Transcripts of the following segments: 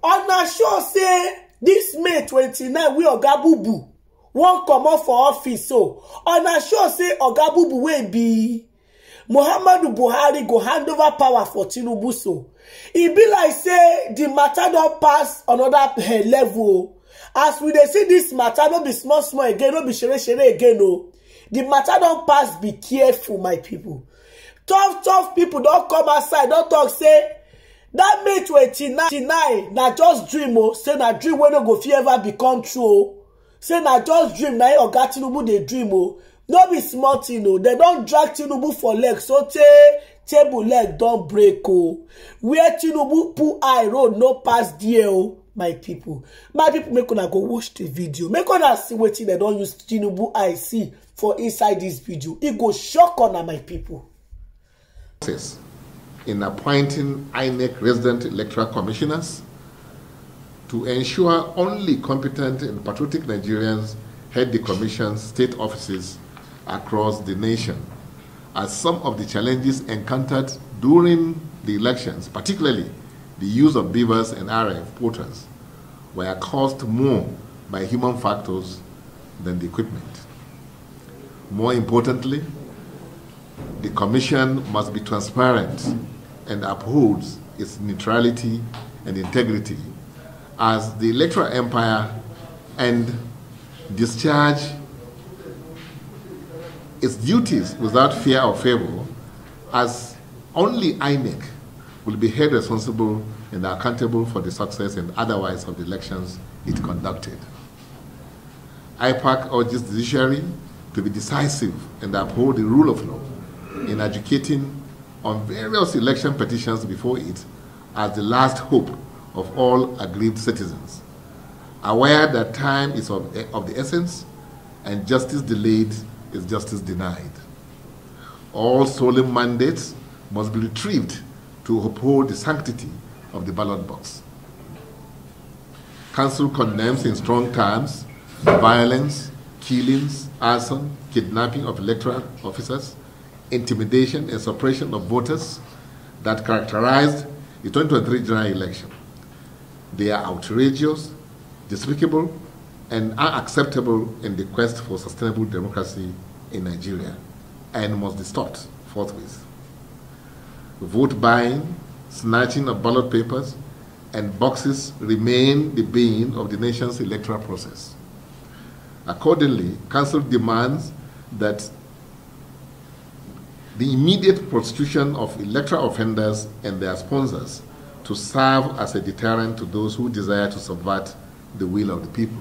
Una sure say this May 29 we Oga Bubu won't come out for office, so una sure say Oga Bubu will be Muhammadu Buhari go hand over power for Tinubu, so e be like say the matter don't pass another level. As we dey see this matter, no be small again, no be shere again, no. The matter don't pass, be careful, my people. Tough people don't come outside, don't talk, say, that May 29, na just dream, oh. Say na dream wey no go fit ever become true, oh. Say na just dream, na Oga Tinubu dey dream, oh. No be small thing, oh. They don't drag Tinubu for leg, so table leg don't break, oh. Where Tinubu put eye road, no pass there, oh. My people, make una go watch the video. Make una see wetin they don't use Tinubu eye see for inside this video. It go shock una, my people. In appointing INEC resident electoral commissioners to ensure only competent and patriotic Nigerians head the commission's state offices across the nation, as some of the challenges encountered during the elections, particularly the use of beavers and RF porters, were caused more by human factors than the equipment. More importantly, the Commission must be transparent and upholds its neutrality and integrity as the electoral empire and discharge its duties without fear or favor, as only INEC will be held responsible and accountable for the success and otherwise of the elections it conducted. IPAC urges the judiciary to be decisive and uphold the rule of law in adjudicating on various election petitions before it as the last hope of all aggrieved citizens, aware that time is of the essence and justice delayed is justice denied. All stolen mandates must be retrieved to uphold the sanctity of the ballot box. Council condemns in strong terms violence, killings, arson, kidnapping of electoral officers, intimidation and suppression of voters that characterized the 2023 general election. They are outrageous, despicable, and unacceptable in the quest for sustainable democracy in Nigeria, and must be stopped forthwith. Vote buying, snatching of ballot papers, and boxes remain the bane of the nation's electoral process. Accordingly, Council demands that the immediate prosecution of electoral offenders and their sponsors to serve as a deterrent to those who desire to subvert the will of the people.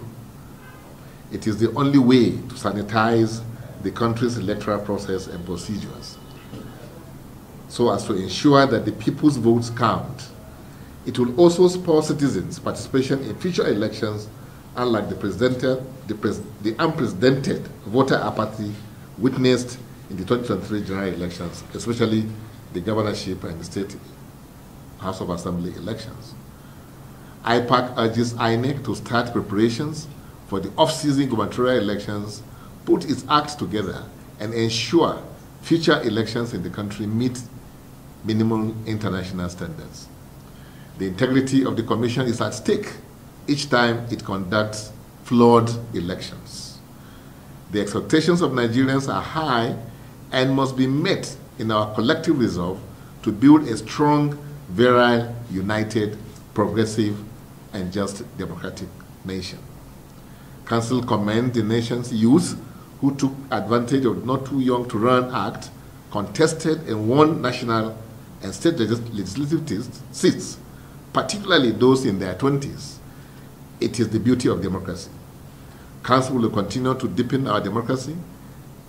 It is the only way to sanitize the country's electoral process and procedures, so as to ensure that the people's votes count. It will also spur citizens' participation in future elections, unlike the unprecedented voter apathy witnessed in the 2023 general elections, especially the governorship and the state House of Assembly elections. IPAC urges INEC to start preparations for the off-season gubernatorial elections, put its acts together, and ensure future elections in the country meet minimum international standards. The integrity of the Commission is at stake each time it conducts flawed elections. The expectations of Nigerians are high and must be met in our collective resolve to build a strong, virile, united, progressive, and just democratic nation. Council commends the nation's youth who took advantage of Not Too Young to Run Act, contested and won national and state legislative seats, particularly those in their 20s. It is the beauty of democracy. Council will continue to deepen our democracy,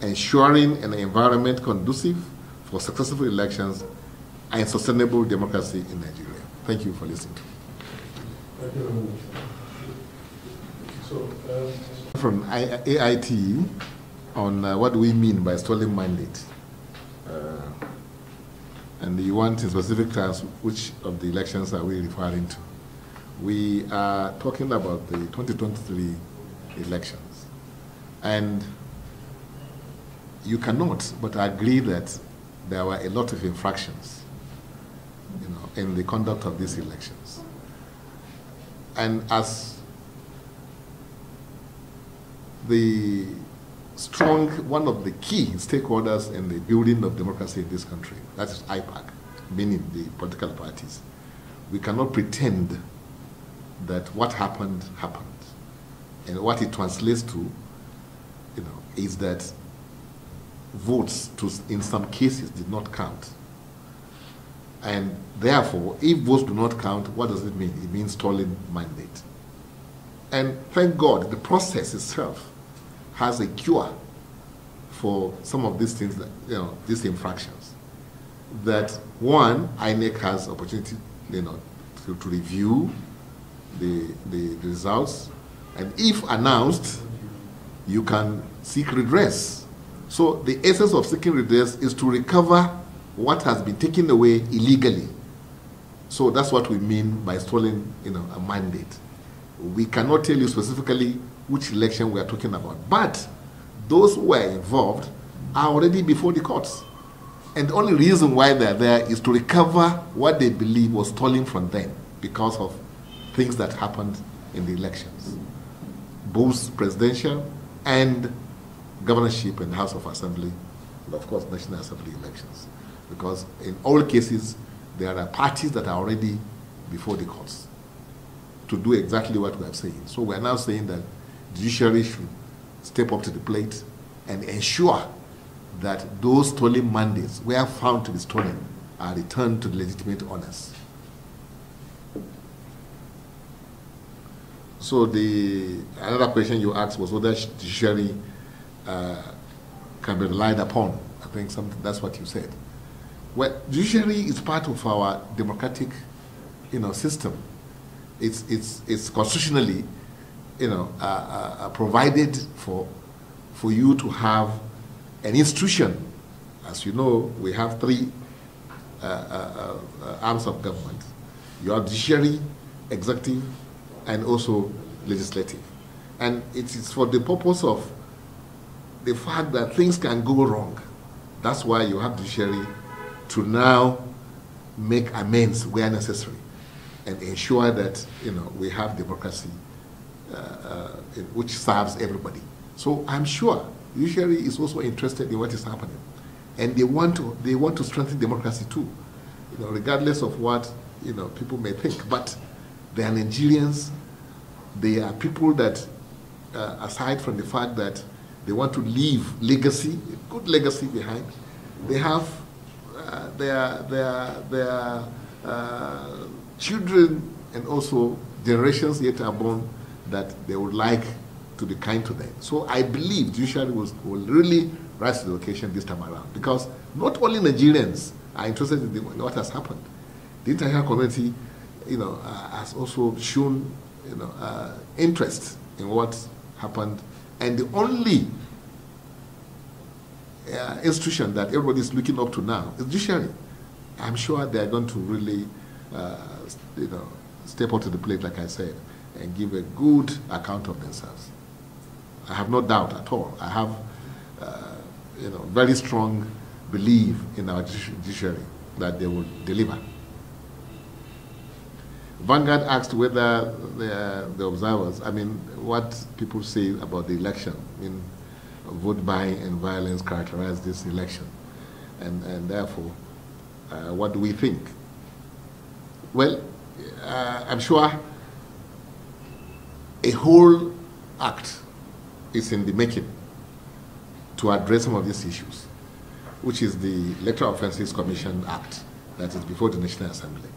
ensuring an environment conducive for successful elections and sustainable democracy in Nigeria. Thank you for listening. Thank you very much. So, from AIT on what do we mean by stolen mandate. And you want in specific terms which of the elections are we referring to. We are talking about the 2023 elections. And you cannot but agree that there were a lot of infractions, in the conduct of these elections. And as the one of the key stakeholders in the building of democracy in this country, that is IPAC, meaning the political parties, we cannot pretend that what happened, happened. And what it translates to, is that votes in some cases did not count. And therefore, if votes do not count, what does it mean? It means stolen mandate. And thank God, the process itself has a cure for some of these things, these infractions. That one, INEC has opportunity, to review the results, and if announced, you can seek redress. So the essence of seeking redress is to recover what has been taken away illegally. So that's what we mean by stolen, a mandate. We cannot tell you specifically which election we are talking about, but those who are involved are already before the courts. And the only reason why they're there is to recover what they believe was stolen from them because of things that happened in the elections, both presidential and governorship and House of Assembly, and of course National Assembly elections. Because in all cases, there are parties that are already before the courts to do exactly what we are saying. So we are now saying that the judiciary should step up to the plate and ensure that those stolen mandates, where found to be stolen, are returned to the legitimate owners. So another question you asked was whether judiciary can be relied upon. I think that's what you said. Well, judiciary is part of our democratic, system. It's constitutionally, provided for you to have an institution. As you know, we have three arms of government. You have judiciary, executive, and also legislative. And it is for the purpose of the fact that things can go wrong. That's why you have judiciary to now make amends where necessary and ensure that we have democracy which serves everybody. So I'm sure judiciary is also interested in what is happening, and they want to strengthen democracy too, regardless of what people may think. But they are Nigerians. They are people that, aside from the fact that they want to leave legacy, a good legacy behind, they have their children and also generations yet unborn that they would like to be kind to them. So I believe judiciary will really rise to the occasion this time around, because not only Nigerians are interested in what has happened. The international community, has also shown, interest in what happened, and the only institution that everybody is looking up to now is judiciary. I'm sure they are going to really, step up to the plate, like I said, and give a good account of themselves. I have no doubt at all. I have, very strong belief in our judiciary that they will deliver. Vanguard asked whether the observers, what people say about the election, vote buying and violence characterize this election, and therefore, what do we think? Well, I'm sure a whole act is in the making to address some of these issues, which is the Electoral Offences Commission Act that is before the National Assembly.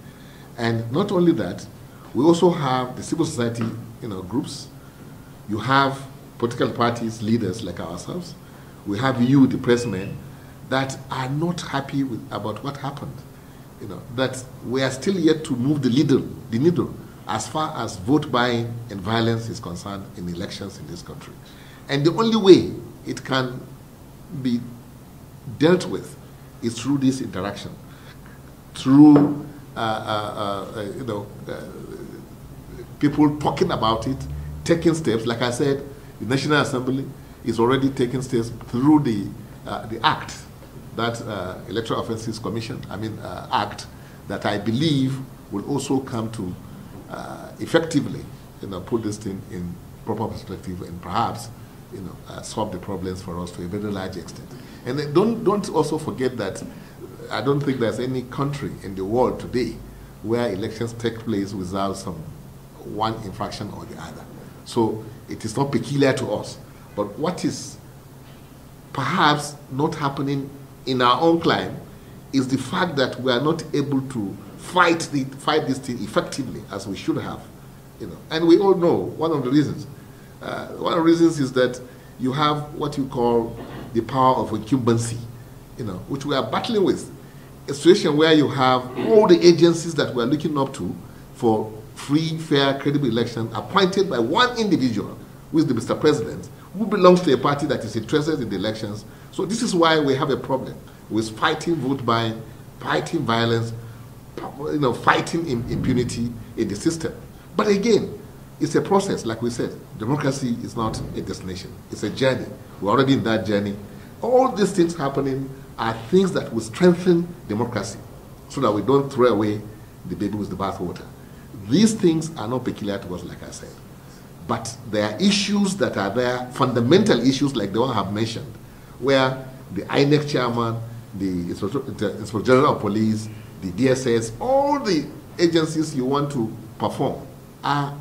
And not only that, we also have the civil society groups. You have political parties, leaders like ourselves. We have you, the pressmen, that are not happy about what happened. That we are still yet to move the needle as far as vote buying and violence is concerned in elections in this country. And the only way it can be dealt with is through this interaction, through people talking about it, taking steps. Like I said, the National Assembly is already taking steps through the act, that Electoral Offences Commission, Act, that I believe will also come to effectively, put this thing in proper perspective and perhaps, solve the problems for us to a very large extent. And then don't also forget that I don't think there's any country in the world today where elections take place without one infraction or the other. So it is not peculiar to us. But what is perhaps not happening in our own climate is the fact that we are not able to fight this thing effectively as we should have. And we all know one of the reasons. One of the reasons is that you have what you call the power of incumbency, which we are battling with. A situation where you have all the agencies that we are looking up to for free, fair, credible election appointed by one individual, who is the Mr. President, who belongs to a party that is interested in the elections. So this is why we have a problem with fighting vote buying, fighting violence, fighting impunity in the system. But again, it's a process, like we said. Democracy is not a destination. It's a journey. We're already in that journey. All these things happening are things that will strengthen democracy so that we don't throw away the baby with the bathwater. These things are not peculiar to us, like I said. But there are issues that are there, fundamental issues like the one I have mentioned, where the INEC chairman, the Inspector General of Police, the DSS, all the agencies you want to perform are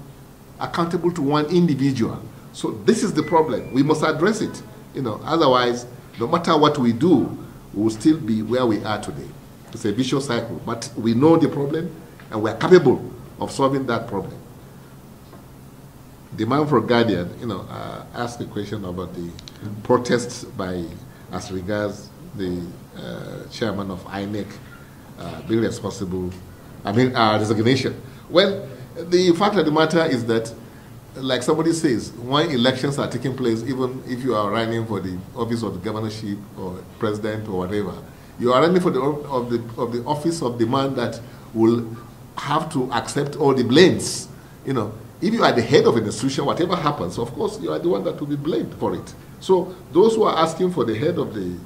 accountable to one individual. So this is the problem. We must address it. Otherwise, no matter what we do, we will still be where we are today. It's a vicious cycle. But we know the problem, and we are capable of solving that problem. The man for Guardian, asked a question about the protests as regards the chairman of INEC being responsible, resignation. Well, the fact of the matter is that, like somebody says, when elections are taking place, even if you are running for the office of the governorship or president or whatever, you are running for the office of the man that will have to accept all the blames. If you are the head of an institution, whatever happens, of course, you are the one that will be blamed for it. So those who are asking for the head of the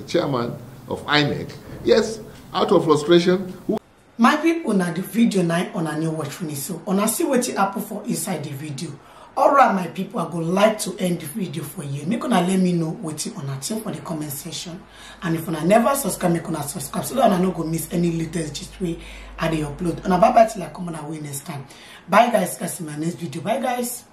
chairman of INEC, yes, out of frustration. My people, now the video now on a new watch finish. So on a see what happen for inside the video. Alright, my people, I would like to end the video for you. Make una let me know what you wanna think for the comment section. And if una never subscribe, make una subscribe so that I don't go miss any latest gist way I upload. And bye bye till I come on away next time. Bye guys, catch you in my next video. Bye guys.